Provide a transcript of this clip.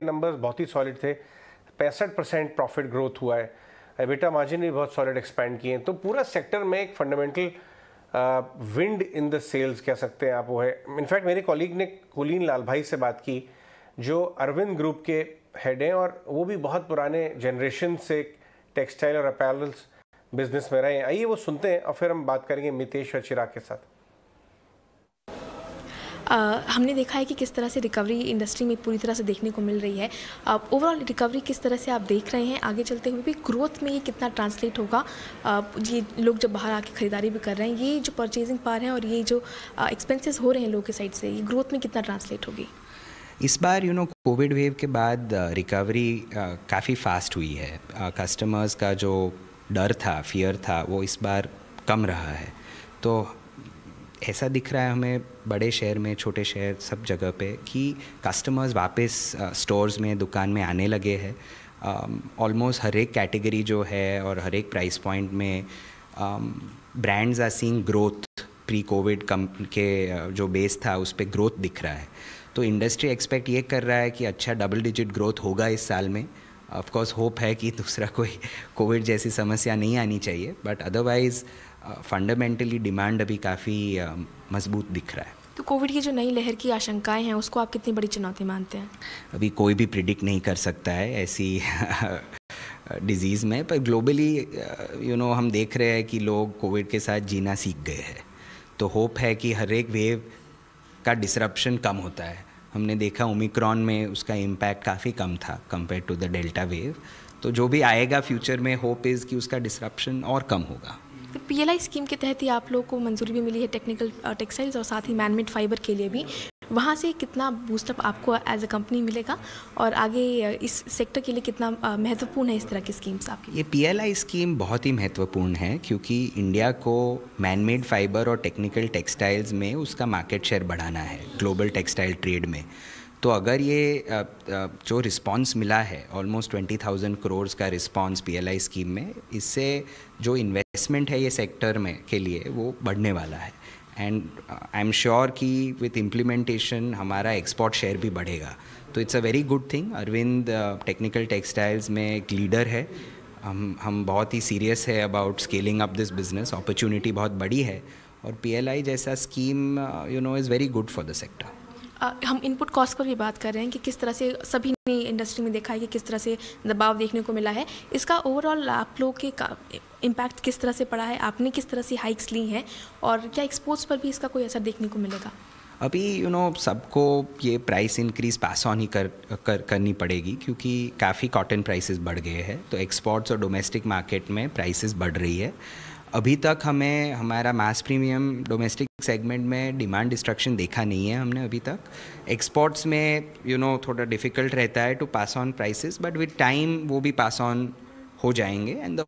Numbers बहुत ही solid थे। 65% profit growth हुआ है, एबिटा मार्जिन भी बहुत सॉलिड एक्सपैंड किए हैं। तो पूरा सेक्टर में एक fundamental wind in the sales कह सकते हैं आप वो है। इनफैक्ट मेरे कॉलीग ने कुलीन लाल भाई से बात की जो अरविंद ग्रुप के हेड हैं और वो भी बहुत पुराने जनरेशन से टेक्सटाइल और अपैरल्स बिजनेस में रहे हैं। आइए वो सुनते हैं और फिर हम बात करेंगे मितेश और चिराग के साथ। हमने देखा है कि किस तरह से रिकवरी इंडस्ट्री में पूरी तरह से देखने को मिल रही है। ओवरऑल रिकवरी किस तरह से आप देख रहे हैं, आगे चलते हुए भी ग्रोथ में ये कितना ट्रांसलेट होगा? ये लोग जब बाहर आके ख़रीदारी भी कर रहे हैं, ये जो परचेजिंग पावर है और ये जो एक्सपेंसेस हो रहे हैं लोगों के साइड से, ये ग्रोथ में कितना ट्रांसलेट होगी? इस बार कोविड वेव के बाद रिकवरी काफ़ी फास्ट हुई है। कस्टमर्स का जो डर था, फियर था, वो इस बार कम रहा है। तो ऐसा दिख रहा है हमें बड़े शहर में, छोटे शहर, सब जगह पे कि कस्टमर्स वापस स्टोर्स में, दुकान में आने लगे हैं। ऑलमोस्ट हर एक कैटेगरी जो है और हर एक प्राइस पॉइंट में brands are seeing growth. Pre covid के जो बेस था उस पर ग्रोथ दिख रहा है। तो इंडस्ट्री एक्सपेक्ट ये कर रहा है कि अच्छा डबल डिजिट ग्रोथ होगा इस साल में। ऑफ कोर्स होप है कि दूसरा कोई कोविड जैसी समस्या नहीं आनी चाहिए, बट अदरवाइज़ फंडामेंटली डिमांड अभी काफ़ी मजबूत दिख रहा है। तो कोविड की जो नई लहर की आशंकाएं हैं, उसको आप कितनी बड़ी चुनौती मानते हैं? अभी कोई भी प्रिडिक्ट नहीं कर सकता है ऐसी डिजीज़ में, पर ग्लोबली हम देख रहे हैं कि लोग कोविड के साथ जीना सीख गए हैं। तो होप है कि हर एक वेव का डिसरप्शन कम होता है। हमने देखा ओमिक्रॉन में उसका इम्पैक्ट काफ़ी कम था compare to the delta wave. तो जो भी आएगा फ्यूचर में, होप इज़ कि उसका डिसरप्शन और कम होगा। तो पीएलआई स्कीम के तहत ही आप लोगों को मंजूरी भी मिली है टेक्निकल टेक्सटाइल्स और साथ ही मैनमेड फाइबर के लिए भी। वहाँ से कितना बूस्टअप आपको एज अ कंपनी मिलेगा और आगे इस सेक्टर के लिए कितना महत्वपूर्ण है इस तरह की स्कीम्स आपकी? ये पीएलआई स्कीम बहुत ही महत्वपूर्ण है क्योंकि इंडिया को मैनमेड फाइबर और टेक्निकल टेक्सटाइल्स में उसका मार्केट शेयर बढ़ाना है ग्लोबल टेक्सटाइल ट्रेड में। तो अगर ये जो रिस्पांस मिला है, ऑलमोस्ट 20,000 करोड़ का रिस्पांस पीएलआई स्कीम में, इससे जो इन्वेस्टमेंट है ये सेक्टर में के लिए वो बढ़ने वाला है। एंड आई एम श्योर कि विथ इम्प्लीमेंटेशन हमारा एक्सपोर्ट शेयर भी बढ़ेगा। तो it's a very good thing. Arvind technical textiles में एक लीडर है। हम बहुत ही सीरियस है about scaling up this business. Opportunity बहुत बड़ी है और पीएलआई जैसा scheme is very good for the sector. हम इनपुट कॉस्ट पर भी बात कर रहे हैं कि किस तरह से सभी ने इंडस्ट्री में देखा है कि किस तरह से दबाव देखने को मिला है। इसका ओवरऑल आप लोग के इम्पैक्ट किस तरह से पड़ा है? आपने किस तरह से हाइक्स ली हैं और क्या एक्सपोर्ट्स पर भी इसका कोई असर देखने को मिलेगा? अभी सबको ये प्राइस इंक्रीज पास ऑन ही करनी पड़ेगी क्योंकि काफ़ी कॉटन प्राइसेस बढ़ गए हैं। तो एक्सपोर्ट्स और डोमेस्टिक मार्केट में प्राइसेस बढ़ रही है। अभी तक हमें हमारा मास प्रीमियम डोमेस्टिक सेगमेंट में डिमांड डिस्ट्रक्शन देखा नहीं है हमने अभी तक। एक्सपोर्ट्स में थोड़ा डिफ़िकल्ट रहता है to pass on prices, but with time वो भी पास ऑन हो जाएंगे एंड द